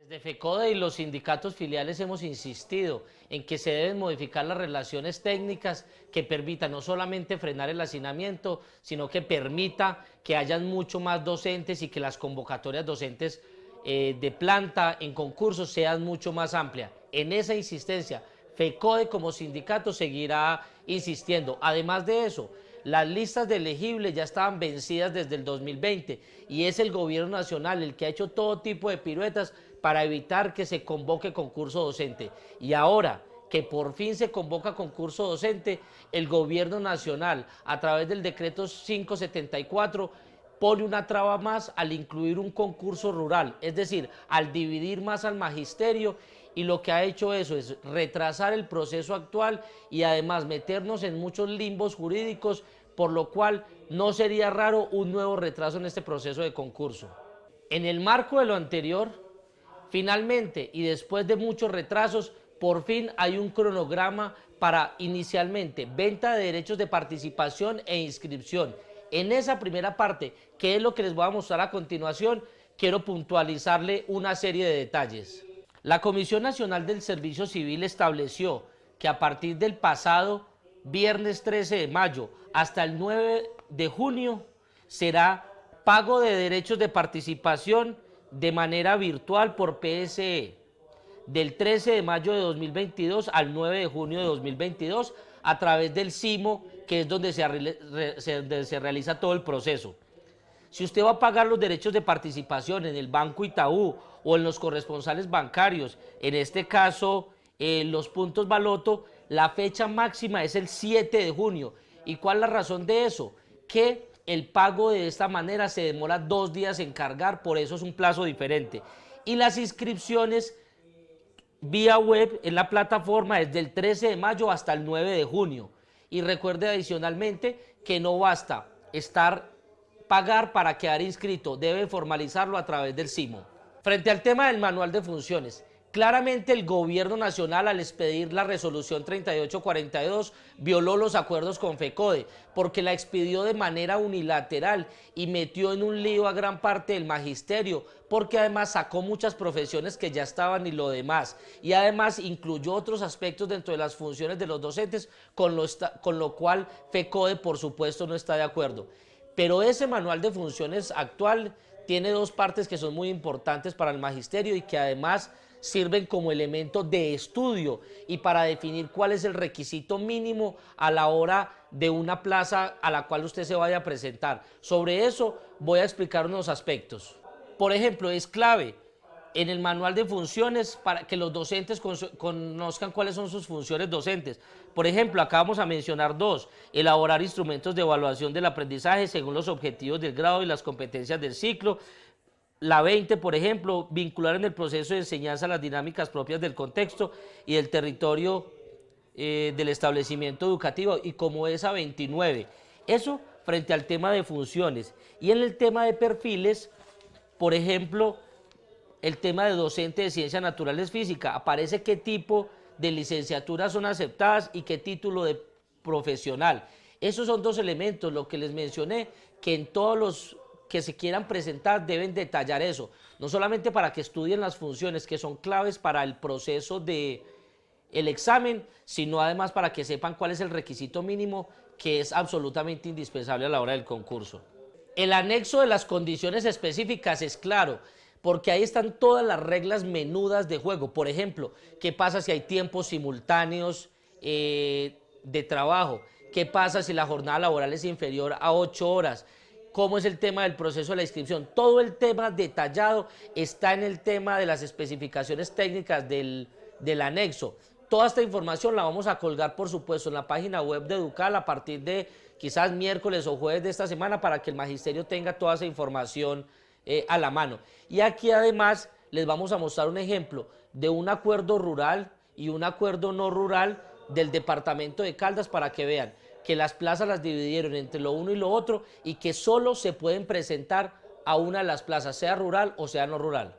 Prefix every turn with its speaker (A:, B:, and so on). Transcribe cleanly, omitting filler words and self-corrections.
A: Desde FECODE y los sindicatos filiales hemos insistido en que se deben modificar las relaciones técnicas que permitan no solamente frenar el hacinamiento, sino que permita que hayan mucho más docentes y que las convocatorias docentes de planta en concursos sean mucho más amplias. En esa insistencia, FECODE como sindicato seguirá insistiendo. Además de eso, las listas de elegibles ya estaban vencidas desde el 2020 y es el gobierno nacional el que ha hecho todo tipo de piruetas para evitar que se convoque concurso docente. Y ahora que por fin se convoca concurso docente, el gobierno nacional, a través del decreto 574, pone una traba más al incluir un concurso rural, es decir, al dividir más al magisterio, y lo que ha hecho eso es retrasar el proceso actual y además meternos en muchos limbos jurídicos, por lo cual no sería raro un nuevo retraso en este proceso de concurso. En el marco de lo anterior, finalmente y después de muchos retrasos, por fin hay un cronograma para inicialmente venta de derechos de participación e inscripción. En esa primera parte, que es lo que les voy a mostrar a continuación, quiero puntualizarle una serie de detalles. La Comisión Nacional del Servicio Civil estableció que a partir del pasado viernes 13 de mayo hasta el 9 de junio será pago de derechos de participación de manera virtual por PSE, del 13 de mayo de 2022 al 9 de junio de 2022 a través del CIMO, que es donde se realiza todo el proceso. Si usted va a pagar los derechos de participación en el Banco Itaú o en los corresponsales bancarios, en este caso los puntos Baloto, la fecha máxima es el 7 de junio. ¿Y cuál es la razón de eso? Que el pago de esta manera se demora 2 días en cargar, por eso es un plazo diferente. Y las inscripciones vía web en la plataforma es del 13 de mayo hasta el 9 de junio. Y recuerde adicionalmente que no basta pagar para quedar inscrito, debe formalizarlo a través del CIMO. Frente al tema del manual de funciones, claramente el gobierno nacional al expedir la resolución 3842 violó los acuerdos con FECODE porque la expidió de manera unilateral y metió en un lío a gran parte del magisterio, porque además sacó muchas profesiones que ya estaban y lo demás, y además incluyó otros aspectos dentro de las funciones de los docentes, con lo cual FECODE por supuesto no está de acuerdo. Pero ese manual de funciones actual tiene 2 partes que son muy importantes para el magisterio y que además sirven como elemento de estudio y para definir cuál es el requisito mínimo a la hora de una plaza a la cual usted se vaya a presentar. Sobre eso voy a explicar unos aspectos. Por ejemplo, es clave en el manual de funciones para que los docentes conozcan cuáles son sus funciones docentes. Por ejemplo, acá vamos a mencionar 2: elaborar instrumentos de evaluación del aprendizaje según los objetivos del grado y las competencias del ciclo. La 20, por ejemplo, vincular en el proceso de enseñanza las dinámicas propias del contexto y del territorio del establecimiento educativo, y como esa 29. Eso frente al tema de funciones. Y en el tema de perfiles, por ejemplo, el tema de docente de ciencias naturales física, aparece qué tipo de licenciaturas son aceptadas y qué título de profesional. Esos son 2 elementos, lo que les mencioné, que en todos los que se quieran presentar deben detallar eso, no solamente para que estudien las funciones que son claves para el proceso del examen, sino además para que sepan cuál es el requisito mínimo que es absolutamente indispensable a la hora del concurso. El anexo de las condiciones específicas es claro, porque ahí están todas las reglas menudas de juego. Por ejemplo, ¿qué pasa si hay tiempos simultáneos de trabajo? ¿Qué pasa si la jornada laboral es inferior a 8 horas? ¿Cómo es el tema del proceso de la inscripción? Todo el tema detallado está en el tema de las especificaciones técnicas del anexo. Toda esta información la vamos a colgar, por supuesto, en la página web de Educal a partir de quizás miércoles o jueves de esta semana, para que el magisterio tenga toda esa información a la mano. Y aquí además les vamos a mostrar un ejemplo de un acuerdo rural y un acuerdo no rural del departamento de Caldas, para que vean que las plazas las dividieron entre lo uno y lo otro y que solo se pueden presentar a una de las plazas, sea rural o sea no rural.